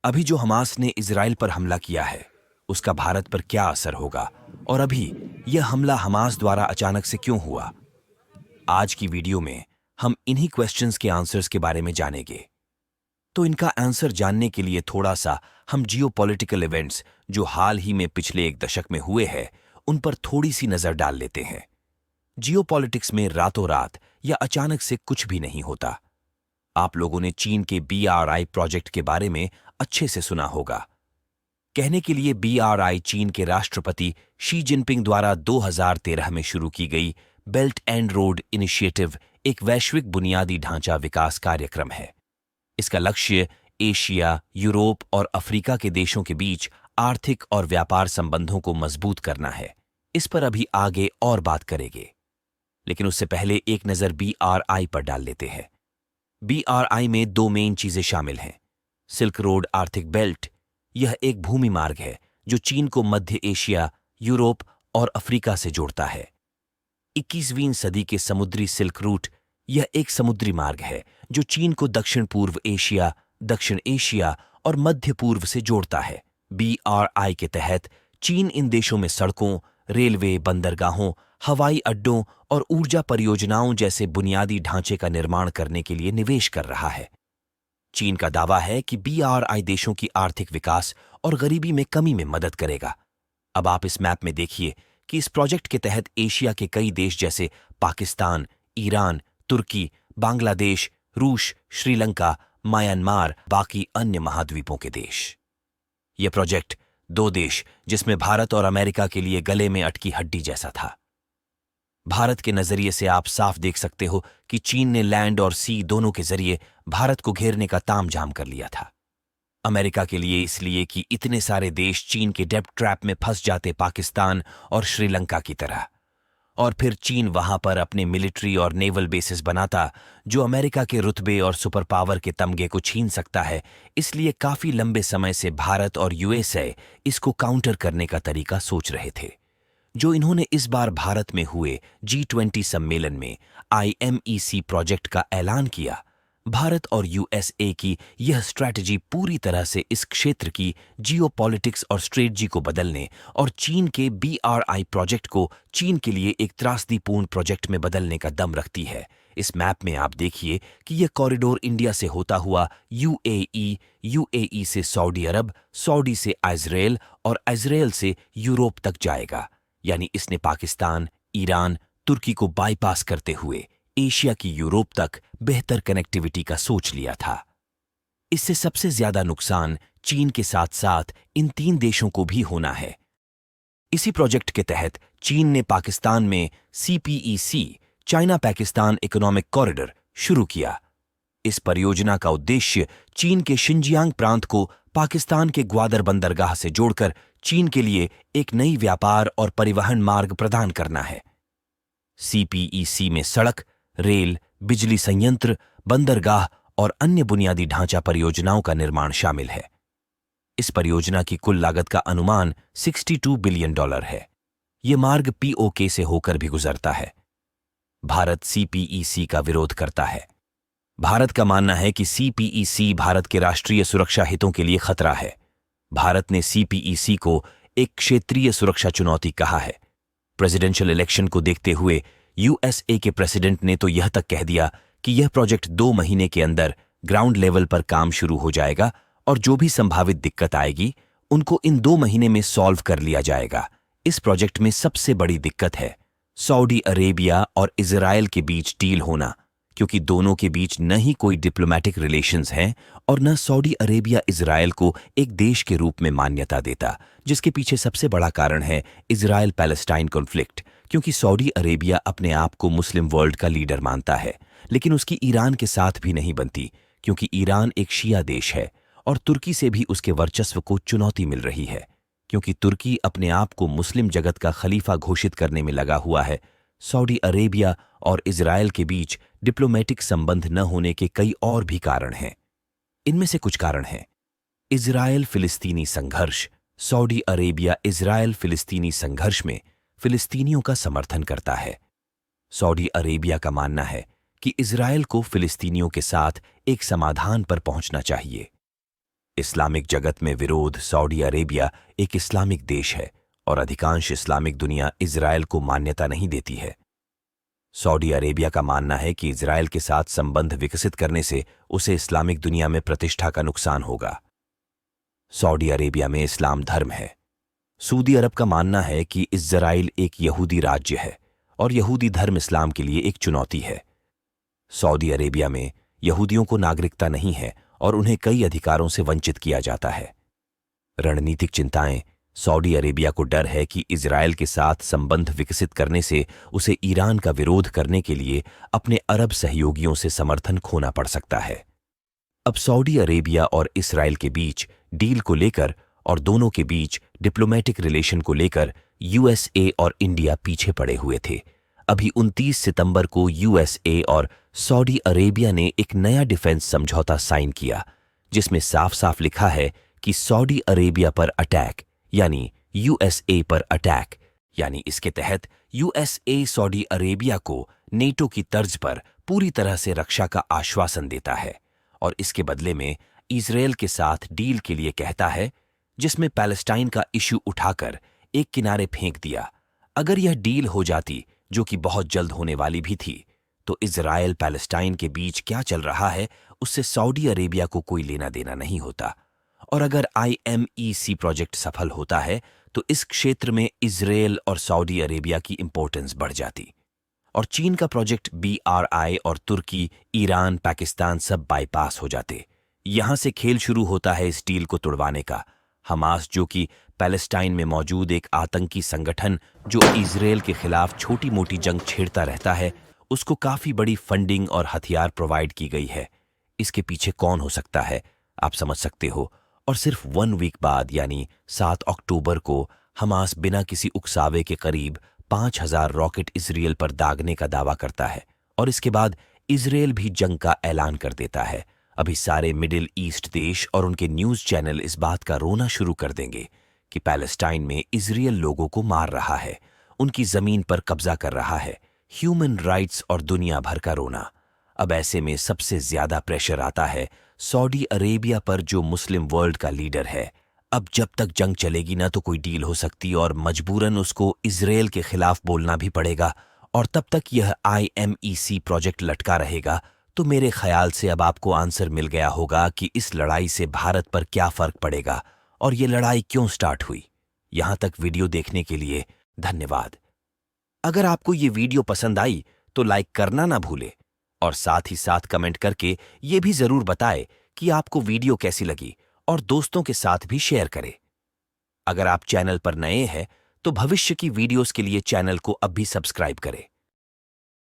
अभी जो हमास ने इजराइल पर हमला किया है, उसका भारत पर क्या असर होगा और अभी यह हमला हमास द्वारा अचानक से क्यों हुआ? आज की वीडियो में हम इन्हीं क्वेश्चंस के आंसर्स के बारे में जानेंगे। तो इनका आंसर जानने के लिए थोड़ा सा हम जियोपॉलिटिकल इवेंट्स जो हाल ही में पिछले एक दशक में हुए हैं, उन पर थोड़ी सी नजर डाल लेते हैं। जियोपॉलिटिक्स में रातों रात या अचानक से कुछ भी नहीं होता। आप लोगों ने चीन के BRI प्रोजेक्ट के बारे में अच्छे से सुना होगा। कहने के लिए BRI चीन के राष्ट्रपति शी जिनपिंग द्वारा 2013 में शुरू की गई बेल्ट एंड रोड इनिशिएटिव एक वैश्विक बुनियादी ढांचा विकास कार्यक्रम है। इसका लक्ष्य एशिया, यूरोप और अफ्रीका के देशों के बीच आर्थिक और व्यापार संबंधों को मजबूत करना है। इस पर अभी आगे और बात करेंगे, लेकिन उससे पहले एक नजर BRI पर डाल लेते हैं। BRI में दो मेन चीजें शामिल हैं। सिल्क रोड आर्थिक बेल्ट, यह एक भूमि मार्ग है जो चीन को मध्य एशिया, यूरोप और अफ्रीका से जोड़ता है। 21वीं सदी के समुद्री सिल्क रूट, यह एक समुद्री मार्ग है जो चीन को दक्षिण पूर्व एशिया, दक्षिण एशिया और मध्य पूर्व से जोड़ता है। BRI के तहत चीन इन देशों में सड़कों, रेलवे, बंदरगाहों, हवाई अड्डों और ऊर्जा परियोजनाओं जैसे बुनियादी ढांचे का निर्माण करने के लिए निवेश कर रहा है। चीन का दावा है कि BRI देशों की आर्थिक विकास और गरीबी में कमी में मदद करेगा। अब आप इस मैप में देखिए कि इस प्रोजेक्ट के तहत एशिया के कई देश जैसे पाकिस्तान, ईरान, तुर्की, बांग्लादेश, रूस, श्रीलंका, म्यांमार, बाकी अन्य महाद्वीपों के देश। यह प्रोजेक्ट दो देश जिसमें भारत और अमेरिका के लिए गले में अटकी हड्डी जैसा था। भारत के नजरिए से आप साफ देख सकते हो कि चीन ने लैंड और सी दोनों के जरिए भारत को घेरने का तामझाम कर लिया था। अमेरिका के लिए इसलिए कि इतने सारे देश चीन के डेब्ट ट्रैप में फंस जाते पाकिस्तान और श्रीलंका की तरह, और फिर चीन वहां पर अपने मिलिट्री और नेवल बेसिस बनाता जो अमेरिका के रुतबे और सुपर पावर के तमगे को छीन सकता है। इसलिए काफी लंबे समय से भारत और USA इसको काउंटर करने का तरीका सोच रहे थे, जो इन्होंने इस बार भारत में हुए G20 सम्मेलन में IMEC प्रोजेक्ट का ऐलान किया। भारत और USA की यह स्ट्रैटेजी पूरी तरह से इस क्षेत्र की जियोपॉलिटिक्स और स्ट्रेटजी को बदलने और चीन के BRI प्रोजेक्ट को चीन के लिए एक त्रासदीपूर्ण प्रोजेक्ट में बदलने का दम रखती है। इस मैप में आप देखिए कि यह कॉरिडोर इंडिया से होता हुआ UAE से सऊदी अरब, सऊदी से इजराइल और इजराइल से यूरोप तक जाएगा। यानी इसने पाकिस्तान, ईरान, तुर्की को बाईपास करते हुए एशिया की यूरोप तक बेहतर कनेक्टिविटी का सोच लिया था। इससे सबसे ज्यादा नुकसान चीन के साथ साथ इन तीन देशों को भी होना है। इसी प्रोजेक्ट के तहत चीन ने पाकिस्तान में CPEC, China Pakistan economic corridor शुरू किया। इस परियोजना का उद्देश्य चीन के शिनजियांग प्रांत को पाकिस्तान के ग्वादर बंदरगाह से जोड़कर चीन के लिए एक नई व्यापार और परिवहन मार्ग प्रदान करना है। CPEC में सड़क, रेल, बिजली संयंत्र, बंदरगाह और अन्य बुनियादी ढांचा परियोजनाओं का निर्माण शामिल है। इस परियोजना की कुल लागत का अनुमान $62 बिलियन है। यह मार्ग POK से होकर भी गुजरता है। भारत CPEC का विरोध करता है। भारत का मानना है कि CPEC भारत के राष्ट्रीय सुरक्षा हितों के लिए खतरा है। भारत ने CPEC को एक क्षेत्रीय सुरक्षा चुनौती कहा है। प्रेसिडेंशियल इलेक्शन को देखते हुए USA के प्रेसिडेंट ने तो यह तक कह दिया कि यह प्रोजेक्ट 2 महीने के अंदर ग्राउंड लेवल पर काम शुरू हो जाएगा और जो भी संभावित दिक्कत आएगी उनको इन 2 महीने में सॉल्व कर लिया जाएगा। इस प्रोजेक्ट में सबसे बड़ी दिक्कत है सऊदी अरेबिया और इजराइल के बीच डील होना, क्योंकि दोनों के बीच न ही कोई डिप्लोमेटिक रिलेशंस हैं और न सऊदी अरेबिया इजराइल को एक देश के रूप में मान्यता देता, जिसके पीछे सबसे बड़ा कारण है इजराइल पैलेस्टाइन कॉन्फ्लिक्ट। क्योंकि सऊदी अरेबिया अपने आप को मुस्लिम वर्ल्ड का लीडर मानता है, लेकिन उसकी ईरान के साथ भी नहीं बनती, क्योंकि ईरान एक शिया देश है और तुर्की से भी उसके वर्चस्व को चुनौती मिल रही है, क्योंकि तुर्की अपने आप को मुस्लिम जगत का खलीफा घोषित करने में लगा हुआ है। सऊदी अरेबिया और इजराइल के बीच डिप्लोमेटिक संबंध न होने के कई और भी कारण हैं। इनमें से कुछ कारण हैं इजराइल फिलिस्तीनी संघर्ष। सऊदी अरेबिया इजराइल फिलिस्तीनी संघर्ष में फिलिस्तीनियों का समर्थन करता है। सऊदी अरेबिया का मानना है कि इजराइल को फिलिस्तीनियों के साथ एक समाधान पर पहुंचना चाहिए। इस्लामिक जगत में विरोध। सऊदी अरेबिया एक इस्लामिक देश है और अधिकांश इस्लामिक दुनिया इजरायल को मान्यता नहीं देती है। सऊदी अरेबिया का मानना है कि इजरायल के साथ संबंध विकसित करने से उसे इस्लामिक दुनिया में प्रतिष्ठा का नुकसान होगा। सऊदी अरेबिया में इस्लाम धर्म है। सऊदी अरब का मानना है कि इजराइल एक यहूदी राज्य है और यहूदी धर्म इस्लाम के लिए एक चुनौती है। सऊदी अरेबिया में यहूदियों को नागरिकता नहीं है और उन्हें कई अधिकारों से वंचित किया जाता है। रणनीतिक चिंताएं। सऊदी अरेबिया को डर है कि इजरायल के साथ संबंध विकसित करने से उसे ईरान का विरोध करने के लिए अपने अरब सहयोगियों से समर्थन खोना पड़ सकता है। अब सऊदी अरेबिया और इस्राएल के बीच डील को लेकर और दोनों के बीच डिप्लोमेटिक रिलेशन को लेकर यूएसए और इंडिया पीछे पड़े हुए थे। अभी 29 सितंबर को यूएसए और सऊदी अरेबिया ने एक नया डिफेंस समझौता साइन किया, जिसमें साफ साफ लिखा है कि सऊदी अरेबिया पर अटैक यानी यूएसए पर अटैक, यानी इसके तहत यूएसए सऊदी अरेबिया को नेटो की तर्ज पर पूरी तरह से रक्षा का आश्वासन देता है और इसके बदले में इजरायल के साथ डील के लिए कहता है, जिसमें पैलेस्टाइन का इश्यू उठाकर एक किनारे फेंक दिया। अगर यह डील हो जाती, जो कि बहुत जल्द होने वाली भी थी, तो इजरायल पैलेस्टाइन के बीच क्या चल रहा है उससे सऊदी अरेबिया को कोई लेना देना नहीं होता। और अगर IMEC प्रोजेक्ट सफल होता है तो इस क्षेत्र में इजरायल और सऊदी अरेबिया की इंपॉर्टेंस बढ़ जाती और चीन का प्रोजेक्ट BRI और तुर्की, ईरान, पाकिस्तान सब बाईपास हो जाते। यहां से खेल शुरू होता है इस डील को तुड़वाने का। हमास, जो कि पैलेस्टाइन में मौजूद एक आतंकी संगठन जो इजरायल के खिलाफ छोटी मोटी जंग छेड़ता रहता है, उसको काफी बड़ी फंडिंग और हथियार प्रोवाइड की गई है। इसके पीछे कौन हो सकता है आप समझ सकते हो। और सिर्फ 1 वीक बाद यानी 7 अक्टूबर को हमास बिना किसी उकसावे के करीब 5000 रॉकेट इजरायल पर दागने का दावा करता है और इसके बाद इजरायल भी जंग का ऐलान कर देता है। अभी सारे मिडिल ईस्ट देश और उनके न्यूज चैनल इस बात का रोना शुरू कर देंगे कि पैलेस्टाइन में इजरायल लोगों को मार रहा है, उनकी जमीन पर कब्जा कर रहा है, ह्यूमन राइट्स और दुनिया भर का रोना। अब ऐसे में सबसे ज्यादा प्रेशर आता है सऊदी अरेबिया पर, जो मुस्लिम वर्ल्ड का लीडर है। अब जब तक जंग चलेगी ना तो कोई डील हो सकती और मजबूरन उसको इजरायल के खिलाफ बोलना भी पड़ेगा और तब तक यह IMEC प्रोजेक्ट लटका रहेगा। तो मेरे ख्याल से अब आपको आंसर मिल गया होगा कि इस लड़ाई से भारत पर क्या फर्क पड़ेगा और ये लड़ाई क्यों स्टार्ट हुई। यहां तक वीडियो देखने के लिए धन्यवाद। अगर आपको ये वीडियो पसंद आई तो लाइक करना ना भूले और साथ ही साथ कमेंट करके ये भी जरूर बताएं कि आपको वीडियो कैसी लगी और दोस्तों के साथ भी शेयर करें। अगर आप चैनल पर नए हैं तो भविष्य की वीडियोस के लिए चैनल को अब भी सब्सक्राइब करें।